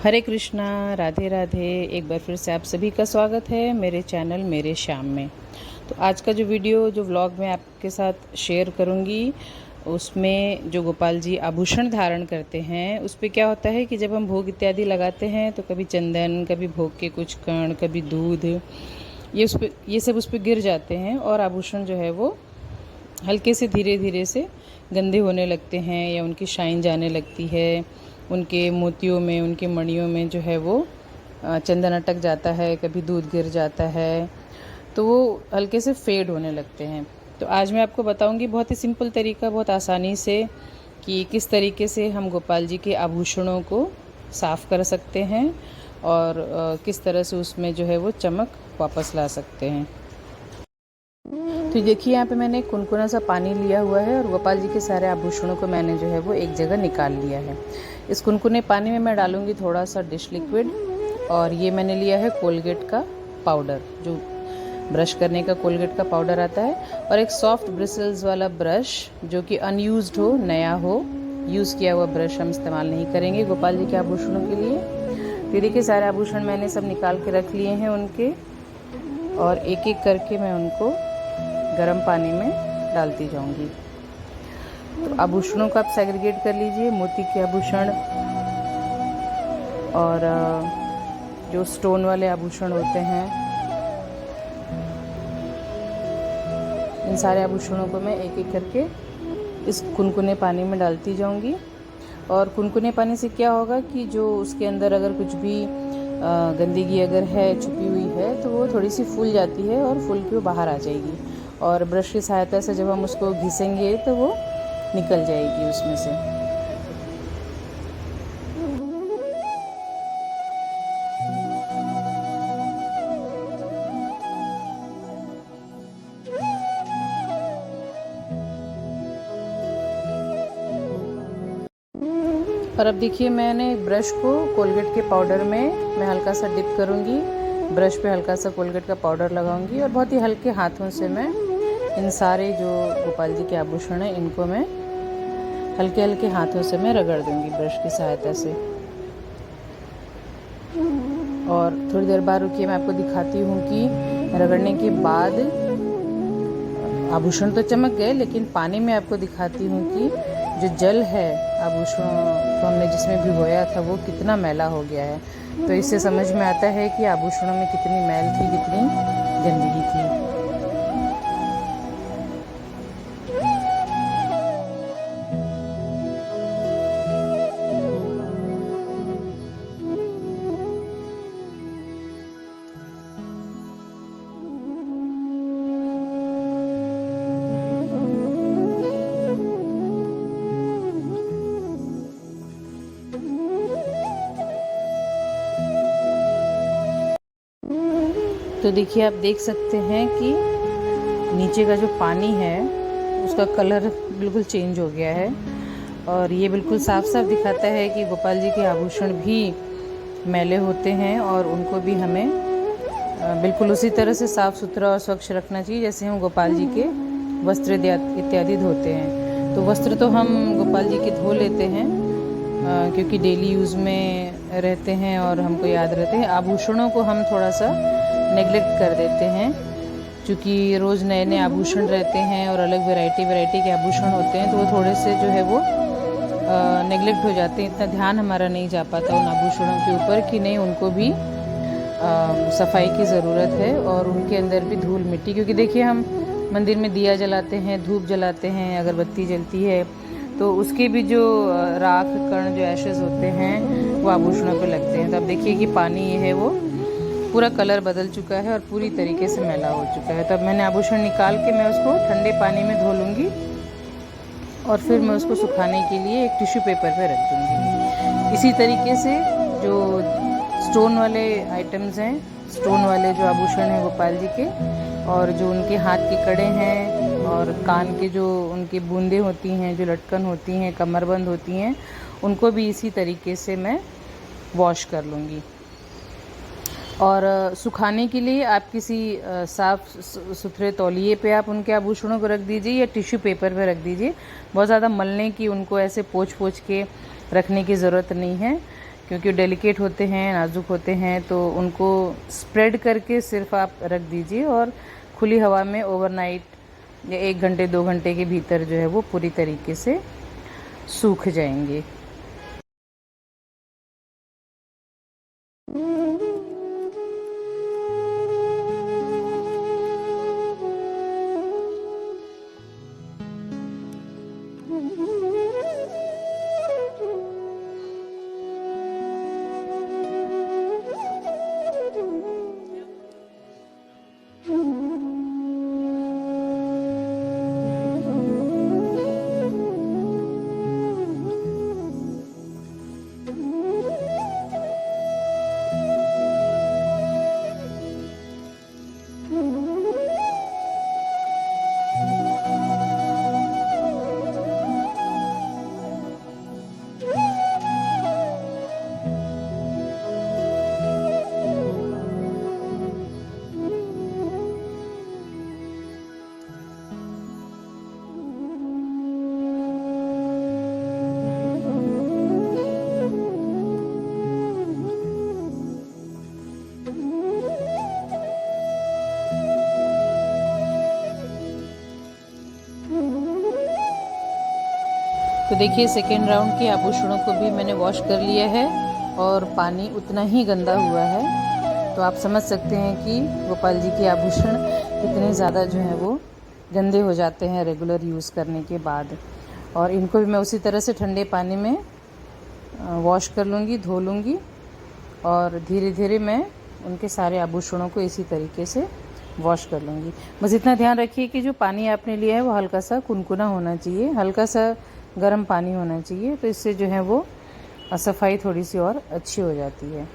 हरे कृष्णा, राधे राधे। एक बार फिर से आप सभी का स्वागत है मेरे चैनल मेरे श्याम में। तो आज का जो वीडियो जो व्लॉग मैं आपके साथ शेयर करूंगी, उसमें जो गोपाल जी आभूषण धारण करते हैं उस पे क्या होता है कि जब हम भोग इत्यादि लगाते हैं तो कभी चंदन, कभी भोग के कुछ कण, कभी दूध, ये सब उस पर गिर जाते हैं और आभूषण जो है वो हल्के से धीरे धीरे से गंदे होने लगते हैं या उनकी शाइन जाने लगती है। उनके मोतियों में, उनके मणियों में जो है वो चंदन अटक जाता है, कभी दूध गिर जाता है, तो वो हल्के से फेड होने लगते हैं। तो आज मैं आपको बताऊंगी बहुत ही सिंपल तरीका, बहुत आसानी से, कि किस तरीके से हम गोपाल जी के आभूषणों को साफ़ कर सकते हैं और किस तरह से उसमें जो है वो चमक वापस ला सकते हैं। तो देखिए यहाँ पे मैंने कुनकुना सा पानी लिया हुआ है और गोपाल जी के सारे आभूषणों को मैंने जो है वो एक जगह निकाल लिया है। इस कुनकुने पानी में मैं डालूंगी थोड़ा सा डिश लिक्विड, और ये मैंने लिया है कोलगेट का पाउडर, जो ब्रश करने का कोलगेट का पाउडर आता है, और एक सॉफ्ट ब्रिसल्स वाला ब्रश जो कि अनयूज्ड हो, नया हो, यूज़ किया हुआ ब्रश हम इस्तेमाल नहीं करेंगे गोपाल जी के आभूषणों के लिए। तो देखिए सारे आभूषण मैंने सब निकाल के रख लिए हैं उनके, और एक एक करके मैं उनको गर्म पानी में डालती जाऊंगी। तो आभूषणों को आप सेग्रीगेट कर लीजिए, मोती के आभूषण और जो स्टोन वाले आभूषण होते हैं, इन सारे आभूषणों को मैं एक एक करके इस कुनकुने पानी में डालती जाऊंगी। और कुनकुने पानी से क्या होगा कि जो उसके अंदर अगर कुछ भी गंदगी अगर है, छुपी हुई है, तो वो थोड़ी सी फूल जाती है और फूल के वो बाहर आ जाएगी, और ब्रश की सहायता से जब हम उसको घिसेंगे तो वो निकल जाएगी उसमें से। और अब देखिए मैंने ब्रश को कोलगेट के पाउडर में मैं हल्का सा डिप करूँगी, ब्रश पे हल्का सा कोलगेट का पाउडर लगाऊंगी और बहुत ही हल्के हाथों से मैं इन सारे जो गोपाल जी के आभूषण हैं इनको मैं हल्के हल्के हाथों से मैं रगड़ दूंगी ब्रश की सहायता से। और थोड़ी देर बाद रुकिए, मैं आपको दिखाती हूँ कि रगड़ने के बाद आभूषण तो चमक गए, लेकिन पानी में आपको दिखाती हूँ कि जो जल है आभूषणों को हमने जिसमें भिगोया था वो कितना मैला हो गया है। तो इससे समझ में आता है कि आभूषणों में कितनी मैल थी, कितनी गंदगी थी। तो देखिए आप देख सकते हैं कि नीचे का जो पानी है उसका कलर बिल्कुल चेंज हो गया है, और ये बिल्कुल साफ साफ दिखाता है कि गोपाल जी के आभूषण भी मैले होते हैं और उनको भी हमें बिल्कुल उसी तरह से साफ़ सुथरा और स्वच्छ रखना चाहिए जैसे हम गोपाल जी के वस्त्र इत्यादि धोते हैं। तो वस्त्र तो हम गोपाल जी के धो लेते हैं क्योंकि डेली यूज़ में रहते हैं और हमको याद रहते हैं। आभूषणों को हम थोड़ा सा नेग्लेक्ट कर देते हैं, क्योंकि रोज़ नए नए आभूषण रहते हैं और अलग वैरायटी के आभूषण होते हैं, तो वो थोड़े से जो है वो नेग्लेक्ट हो जाते हैं। इतना ध्यान हमारा नहीं जा पाता उन आभूषणों के ऊपर कि नहीं, उनको भी सफाई की ज़रूरत है और उनके अंदर भी धूल मिट्टी, क्योंकि देखिए हम मंदिर में दिया जलाते हैं, धूप जलाते हैं, अगरबत्ती जलती है, तो उसके भी जो राख कण, जो एशेज़ होते हैं, वो आभूषणों पे लगते हैं। तो अब देखिए कि पानी ये है वो पूरा कलर बदल चुका है और पूरी तरीके से मैला हो चुका है। तब मैंने आभूषण निकाल के मैं उसको ठंडे पानी में धो लूँगी और फिर मैं उसको सुखाने के लिए एक टिश्यू पेपर पे रख दूँगी। इसी तरीके से जो स्टोन वाले आइटम्स हैं, स्टोन वाले जो आभूषण हैं गोपाल जी के, और जो उनके हाथ के कड़े हैं और कान के जो उनकी बूंदें होती हैं, जो लटकन होती हैं, कमरबंद होती हैं, उनको भी इसी तरीके से मैं वॉश कर लूँगी। और सुखाने के लिए आप किसी साफ़ सुथरे तौलिए पे आप उनके आभूषणों को रख दीजिए या टिश्यू पेपर पे रख दीजिए। बहुत ज़्यादा मलने की, उनको ऐसे पोंछ के रखने की ज़रूरत नहीं है, क्योंकि डेलिकेट होते हैं, नाजुक होते हैं, तो उनको स्प्रेड करके सिर्फ आप रख दीजिए और खुली हवा में ओवरनाइट या 1 घंटे 2 घंटे के भीतर जो है वो पूरी तरीके से सूख जाएंगे। तो देखिए सेकेंड राउंड के आभूषणों को भी मैंने वॉश कर लिया है और पानी उतना ही गंदा हुआ है। तो आप समझ सकते हैं कि गोपाल जी के आभूषण कितने ज़्यादा जो है वो गंदे हो जाते हैं रेगुलर यूज़ करने के बाद। और इनको भी मैं उसी तरह से ठंडे पानी में वॉश कर लूँगी, धो लूँगी और धीरे धीरे मैं उनके सारे आभूषणों को इसी तरीके से वॉश कर लूँगी। बस इतना ध्यान रखिए कि जो पानी आपने लिया है वो हल्का सा कुनकुना होना चाहिए, हल्का सा गर्म पानी होना चाहिए, तो इससे जो है वो सफाई थोड़ी सी और अच्छी हो जाती है।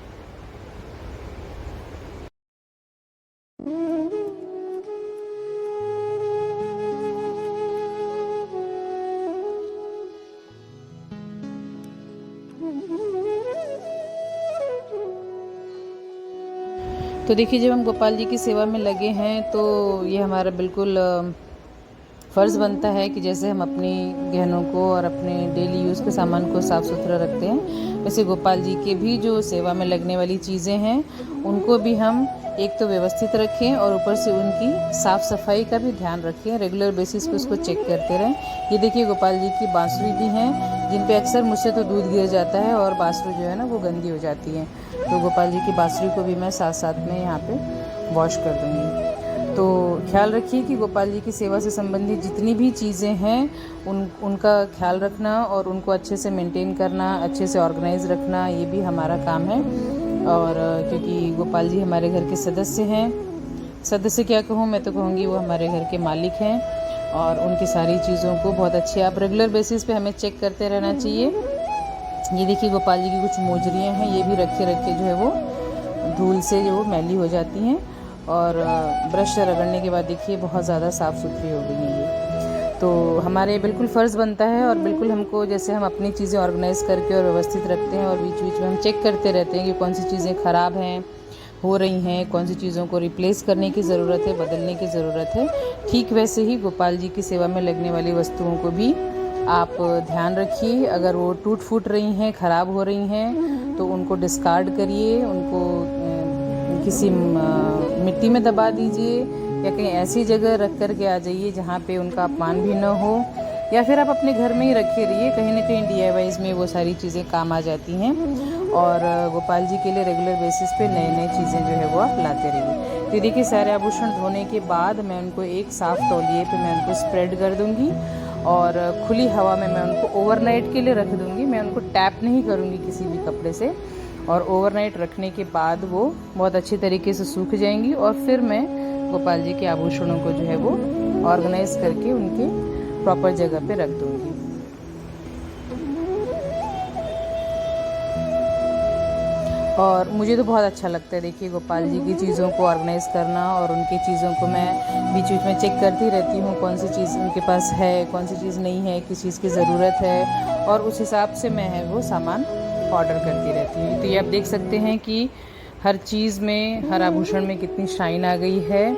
तो देखिए जब हम गोपाल जी की सेवा में लगे हैं तो ये हमारा बिल्कुल फ़र्ज़ बनता है कि जैसे हम अपनी गहनों को और अपने डेली यूज़ के सामान को साफ़ सुथरा रखते हैं, वैसे गोपाल जी के भी जो सेवा में लगने वाली चीज़ें हैं उनको भी हम एक तो व्यवस्थित रखें और ऊपर से उनकी साफ़ सफाई का भी ध्यान रखें, रेगुलर बेसिस पे उसको चेक करते रहें। ये देखिए गोपाल जी की बांसुरी भी हैं जिन पे अक्सर मुझसे तो दूध गिर जाता है और बांसुरी जो है ना वो गंदी हो जाती है, तो गोपाल जी की बांसुरी को भी मैं साथ साथ में यहाँ पे वॉश कर दूँगी। तो ख्याल रखिए कि गोपाल जी की सेवा से संबंधित जितनी भी चीज़ें हैं उनका ख्याल रखना और उनको अच्छे से मेंटेन करना, अच्छे से ऑर्गेनाइज रखना, ये भी हमारा काम है। और क्योंकि गोपाल जी हमारे घर के सदस्य हैं, सदस्य क्या कहूँ, मैं तो कहूँगी वो हमारे घर के मालिक हैं और उनकी सारी चीज़ों को बहुत अच्छी आप रेगुलर बेसिस पे हमें चेक करते रहना चाहिए। ये देखिए गोपाल जी की कुछ मोजरियाँ हैं, ये भी रखे रखे जो है वो धूल से जो मैली हो जाती हैं और ब्रश से रगड़ने के बाद देखिए बहुत ज़्यादा साफ़ सुथरी हो गई हैं ये। तो हमारे बिल्कुल फ़र्ज़ बनता है और बिल्कुल हमको जैसे हम अपनी चीज़ें ऑर्गेनाइज़ करके और व्यवस्थित रखते हैं और बीच बीच में हम चेक करते रहते हैं कि कौन सी चीज़ें ख़राब हैं, हो रही हैं, कौन सी चीज़ों को रिप्लेस करने की ज़रूरत है, बदलने की ज़रूरत है। ठीक वैसे ही गोपाल जी की सेवा में लगने वाली वस्तुओं को भी आप ध्यान रखिए। अगर वो टूट फूट रही हैं, ख़राब हो रही हैं तो उनको डिस्कार्ड करिए, उनको किसी मिट्टी में दबा दीजिए या कहीं ऐसी जगह रख कर के आ जाइए जहाँ पे उनका अपमान भी ना हो, या फिर आप अपने घर में ही रखे रहिए, कहीं ना कहीं DIYs में वो सारी चीज़ें काम आ जाती हैं। और गोपाल जी के लिए रेगुलर बेसिस पे नई नई चीज़ें जो है वो आप लाते रहिए। तो देखिए सारे आभूषण धोने के बाद मैं उनको एक साफ़ तौलिए पे मैं उनको स्प्रेड कर दूँगी और खुली हवा में मैं उनको ओवरनाइट के लिए रख दूँगी। मैं उनको टैप नहीं करूँगी किसी भी कपड़े से, और ओवरनाइट रखने के बाद वो बहुत अच्छी तरीके से सूख जाएंगी और फिर मैं गोपाल जी के आभूषणों को जो है वो ऑर्गेनाइज करके उनके प्रॉपर जगह पे रख दूँगी। और मुझे तो बहुत अच्छा लगता है देखिए गोपाल जी की चीज़ों को ऑर्गेनाइज़ करना और उनकी चीज़ों को मैं बीच बीच में चेक करती रहती हूँ कौन सी चीज़ उनके पास है, कौन सी चीज़ नहीं है, किस चीज़ की ज़रूरत है, और उस हिसाब से मैं है वो सामान ऑर्डर करती रहती हूँ। तो ये आप देख सकते हैं कि हर चीज़ में, हर आभूषण में कितनी शाइन आ गई है।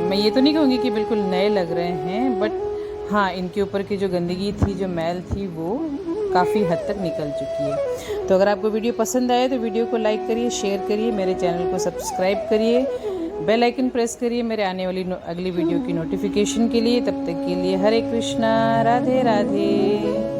मैं ये तो नहीं कहूँगी कि बिल्कुल नए लग रहे हैं, बट हाँ इनके ऊपर की जो गंदगी थी, जो मैल थी, वो काफ़ी हद तक निकल चुकी है। तो अगर आपको वीडियो पसंद आए तो वीडियो को लाइक करिए, शेयर करिए, मेरे चैनल को सब्सक्राइब करिए, बेल आइकन प्रेस करिए मेरे आने वाली अगली वीडियो की नोटिफिकेशन के लिए। तब तक के लिए हरे कृष्णा, राधे राधे।